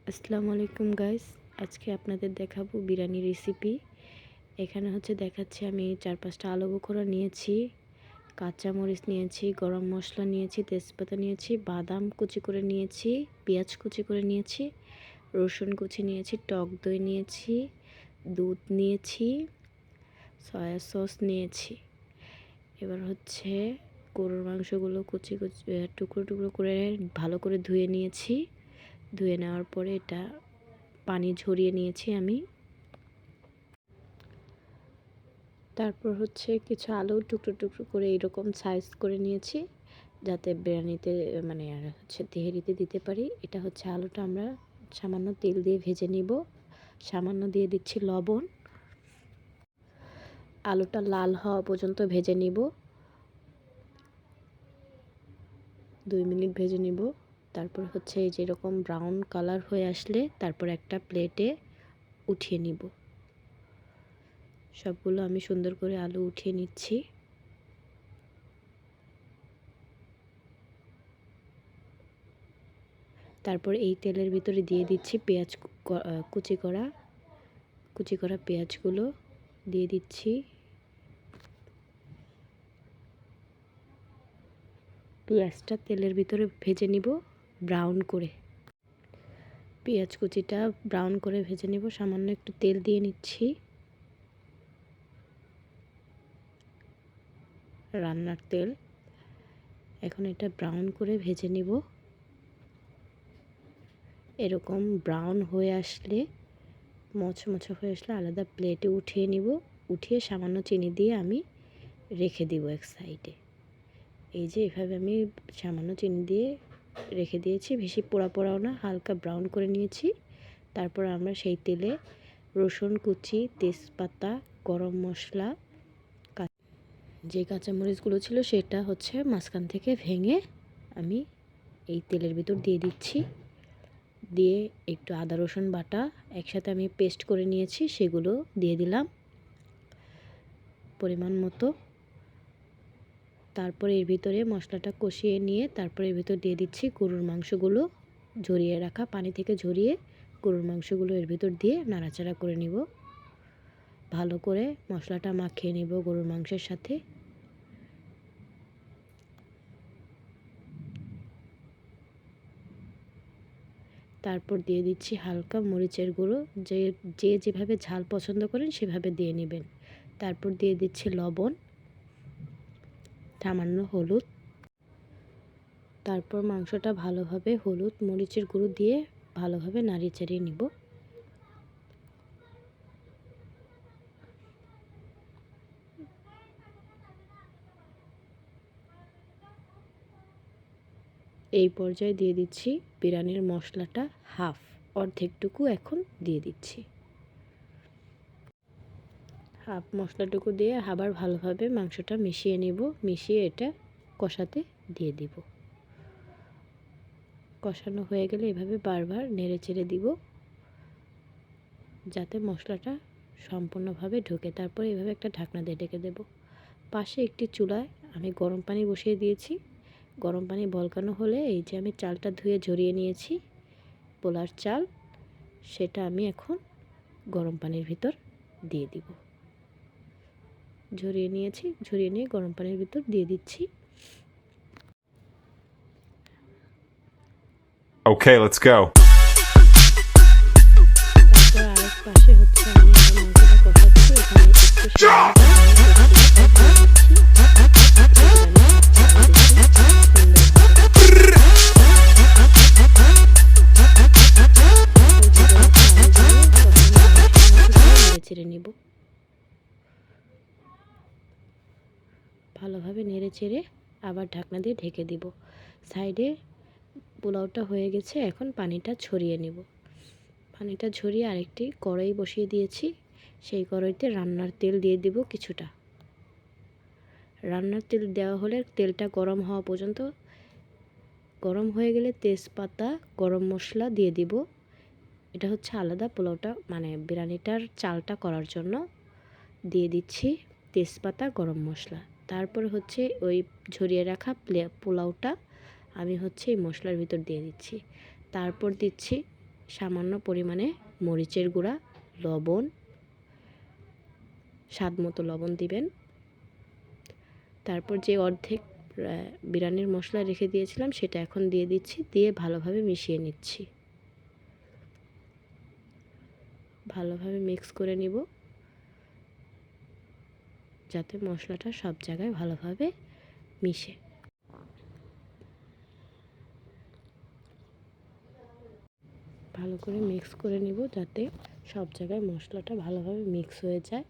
আসসালামু আলাইকুম গাইস, আজকে আপনাদের দেখাবো বিরিয়ানি রেসিপি। এখানে দেখাচ্ছি আমি 4-5টা আলু বোখরা নিয়েছি, কাঁচামরিচ নিয়েছি, গরম মশলা নিয়েছি, তেজপাতা নিয়েছি, বাদাম কুচি করে নিয়েছি, পেঁয়াজ কুচি করে নিয়েছি, রসুন কুচি নিয়েছি, টক দই নিয়েছি, দুধ নিয়েছি, সয়া সস নিয়েছি। এবার গরুর মাংসগুলো কুচি কুচি টুকরো টুকরো করে ভালো করে ধুয়ে নিয়েছি। ধুয়ে নেওয়ার পরে এটা পানি ঝরিয়ে নিয়েছি আমি। তারপর কিছু আলু টুকরো টুকরো করে এরকম সাইজ করে নিয়েছি, যাতে বিরিয়ানিতে তেহারিতে দিতে পারি। এটা আলুটা আমরা সামান্য তেল দিয়ে ভেজে নিব। সামান্য দিয়ে দিচ্ছি লবণ। আলুটা লাল হওয়া পর্যন্ত ভেজে নিব, 2 মিনিট ভেজে নিব। তারপর এই যেরকম ব্রাউন কালার হয়ে আসলে তারপর একটা প্লেটে উঠিয়ে নিব। সবগুলো আমি সুন্দর করে আলু উঠিয়ে নিচ্ছি। তারপর এই তেলের ভিতরে দিয়ে দিচ্ছি পেঁয়াজ, কুচি করা পেঁয়াজগুলো দিয়ে দিচ্ছি। পেঁয়াজটা তেলের ভিতরে ভেজে নিব ব্রাউন করে। পেঁয়াজ কুচিটা ব্রাউন করে ভেজে নিব। সামান্য একটু তেল দিয়ে নিচ্ছি, রান্নার তেল। এখন এটা ব্রাউন করে ভেজে নিব। এরকম ব্রাউন হয়ে আসলে, মচমচে হয়ে আসলে আলাদা প্লেটে উঠিয়ে নিব। উঠিয়ে সামান্য চিনি দিয়ে আমি রেখে দিব এক সাইডে। এই যে এভাবে আমি সামান্য চিনি দিয়ে রেখে দিয়েছি। বেশি পোড়া পোড়াও না, হালকা ব্রাউন করে নিয়েছি। তারপর আমরা সেই তেলে রসুন কুচি, তেজপাতা, গরম মশলা, যে কাঁচামরিচগুলো ছিল সেটা মাঝখান থেকে ভেঙে আমি এই তেলের ভিতর দিয়ে দিচ্ছি। দিয়ে একটু আদা রসুন বাটা একসাথে আমি পেস্ট করে নিয়েছি, সেগুলো দিয়ে দিলাম পরিমাণ মতো। তারপর এর ভিতরে মশলাটা কষিয়ে নিয়ে তারপর এর ভিতর দিয়ে দিচ্ছি গরুর মাংসগুলো, ঝরিয়ে রাখা পানি থেকে ঝরিয়ে গরুর মাংসগুলো এর ভিতর দিয়ে নাড়াচাড়া করে নিব। ভালো করে মশলাটা মাখিয়ে নিব গরুর মাংসের সাথে। তারপর দিয়ে দিচ্ছি হালকা মরিচের গুঁড়ো, যে যেভাবে ঝাল পছন্দ করেন সেভাবে দিয়ে নেবেন। তারপর দিয়ে দিচ্ছি লবণ, সামান্য হলুদ। তারপর মাংসটা ভালোভাবে হলুদ মরিচের গুঁড়ো দিয়ে ভালোভাবে নাড়িয়ে চাড়িয়ে নিব। এই পর্যায়ে দিয়ে দিচ্ছি বিরিয়ানির মশলাটা, অর্ধেকটুকু এখন দিয়ে দিচ্ছি। হাফ মশলাটুকু দিয়ে আবার ভালোভাবে মাংসটা মিশিয়ে নিব। মিশিয়ে এটা কষাতে দিয়ে দিব। কষানো হয়ে গেলে এভাবে বারবার নেড়ে চেড়ে দিব, যাতে মশলাটা সম্পূর্ণভাবে ঢোকে। তারপর এভাবে একটা ঢাকনা দিয়ে ঢেকে দেব। পাশে একটি চুলায় আমি গরম পানি বসিয়ে দিয়েছি। গরম পানি বলকানো হলে এই যে আমি চালটা ধুয়ে ঝরিয়ে নিয়েছি, পোলার চাল, সেটা আমি এখন গরম পানির ভিতর দিয়ে দিব। ঝরিয়ে নিয়েছি, ঝরিয়ে নিয়ে গরম পানির ভিতর দিয়ে দিচ্ছি। Okay, let's go. তারপর আরেক পাশে আমি মাংসটা কষাচ্ছি। এখানে ছেড়ে নিব। ভালোভাবে নেড়ে চেড়ে আবার ঢাকনা দিয়ে ঢেকে দিব। সাইডে পোলাওটা হয়ে গেছে, এখন পানিটা ছড়িয়ে নিব। পানিটা ঝরিয়ে আরেকটি কড়াই বসিয়ে দিয়েছি। সেই কড়াইতে রান্নার তেল দিয়ে দিব কিছুটা। রান্নার তেল দেওয়া হলে তেলটা গরম হওয়া পর্যন্ত, গরম হয়ে গেলে তেজপাতা, গরম মশলা দিয়ে দিব। এটা আলাদা পোলাওটা বিরিয়ানিটার চালটা করার জন্য দিয়ে দিচ্ছি তেজপাতা, গরম মশলা। তারপর ওই ঝরিয়ে রাখা পোলাওটা আমি এই মশলার ভিতর দিয়ে দিচ্ছি। তারপর দিচ্ছি সামান্য পরিমাণে মরিচের গুঁড়া, লবণ, স্বাদ মতো লবণ দিবেন। তারপর যে অর্ধেক বিরিয়ানির মশলা রেখে দিয়েছিলাম সেটা এখন দিয়ে দিচ্ছি, দিয়ে ভালোভাবে মিশিয়ে নিচ্ছি। ভালোভাবে মিক্স করে নিব যাতে মশলাটা সব জায়গায় ভালোভাবে মিশে। ভালো করে মিক্স করে নিব যাতে সব জায়গায় মশলাটা ভালোভাবে মিক্স হয়ে যায়,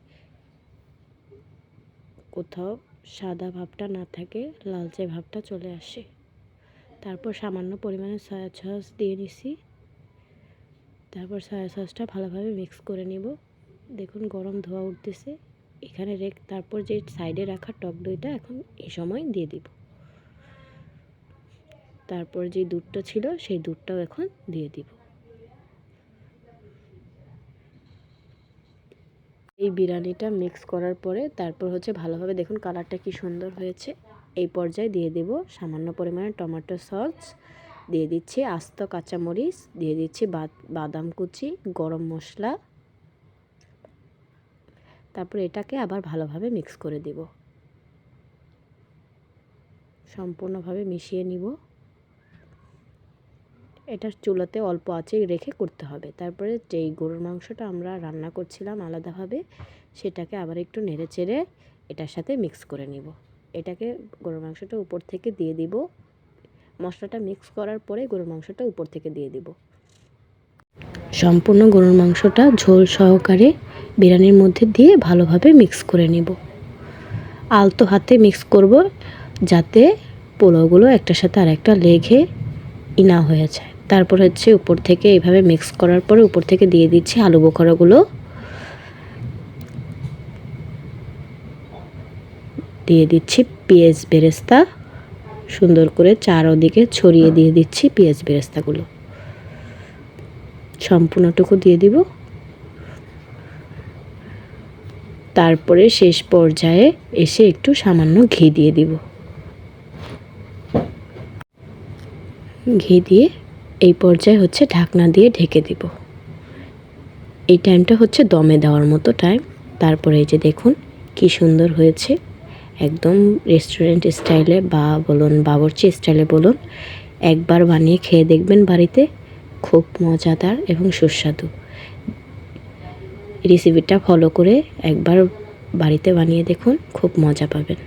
কোথাও সাদা ভাবটা না থাকে, লালচে ভাবটা চলে আসে। তারপর সামান্য পরিমাণে সয়া সস দিয়ে নিছি। তারপর সয়া সসটা ভালোভাবে মিক্স করে নিব। দেখুন গরম ধোয়া উঠতেছে, এখানে তারপর যে সাইডে রাখা টক দইটা এখন এই সময় দিয়ে দিব। তারপর যে দুধটা ছিল সেই দুধটাও এখন দিয়ে দিব। এই বিরিয়ানিটা মিক্স করার পরে তারপর ভালোভাবে দেখুন কালারটা কি সুন্দর হয়েছে। এই পর্যায়ে দিয়ে দেব সামান্য পরিমাণে টমেটো সস, দিয়ে দিচ্ছি আস্ত কাঁচামরিচ, দিয়ে দিচ্ছি বাদাম কুচি, গরম মশলা। তারপর এটাকে আবার ভালোভাবে মিক্স করে দেব, সম্পূর্ণভাবে মিশিয়ে নিব। এটা চুলাতে অল্প আঁচে রেখে করতে হবে। তারপরে যেই গরুর মাংসটা আমরা রান্না করছিলাম আলাদাভাবে, সেটাকে আবার একটু নেড়ে চেড়ে এটার সাথে মিক্স করে নিব। এটাকে গরুর মাংসটা উপর থেকে দিয়ে দিব। মশলাটা মিক্স করার পরে গরুর মাংসটা উপর থেকে দিয়ে দিব। সম্পূর্ণ গরুর মাংসটা ঝোল সহকারে বিরিয়ানির মধ্যে দিয়ে ভালোভাবে মিক্স করে নিব। আলতো হাতে মিক্স করব যাতে পোলাওগুলো একটার সাথে আরেকটা লেগে না হয়ে যায়। তারপর উপর থেকে এইভাবে মিক্স করার পরে উপর থেকে দিয়ে দিচ্ছি আলু বোখরাগুলো, দিয়ে দিচ্ছি পেঁয়াজ বেরেস্তা, সুন্দর করে চারদিকে ছড়িয়ে দিয়ে দিচ্ছি পেঁয়াজ বেরেস্তাগুলো, সম্পূর্ণটুকু দিয়ে দিব। তারপরে শেষ পর্যায়ে এসে একটু সামান্য ঘি দিয়ে দিব। ঘি দিয়ে এই পর্যায়ে ঢাকনা দিয়ে ঢেকে দিব। এই টাইমটা দমে দেওয়ার মতো টাইম। তারপরে এই যে দেখুন কি সুন্দর হয়েছে, একদম রেস্টুরেন্ট স্টাইলে বা বলুন বাবুর্চি স্টাইলে বলুন, একবার বানিয়ে খেয়ে দেখবেন বাড়িতে, খুব মজাদার এবং সুস্বাদু। রেসিপিটা ফলো করে একবার বাড়িতে বানিয়ে দেখুন, খুব মজা পাবেন।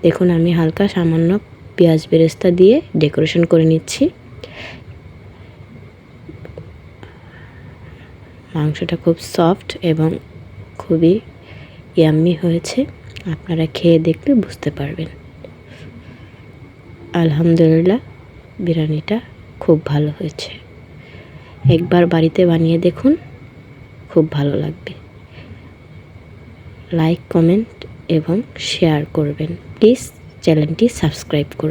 দেখুন আমি হালকা সামান্য পেঁয়াজ বেরেস্তা দিয়ে ডেকোরেশন করে নিচ্ছি। মাংসটা খুব সফট এবং খুবই ইয়াম্মি হয়েছে, আপনারা খেয়ে দেখলে বুঝতে পারবেন। আলহামদুলিল্লাহ, বিরিয়ানিটা খুব ভালো হয়েছে। একবার বাড়িতে বানিয়ে দেখুন, খুব ভালো লাগবে। লাইক, কমেন্ট এবং শেয়ার করবেন। প্লিজ চ্যানেলটি সাবস্ক্রাইব করুন।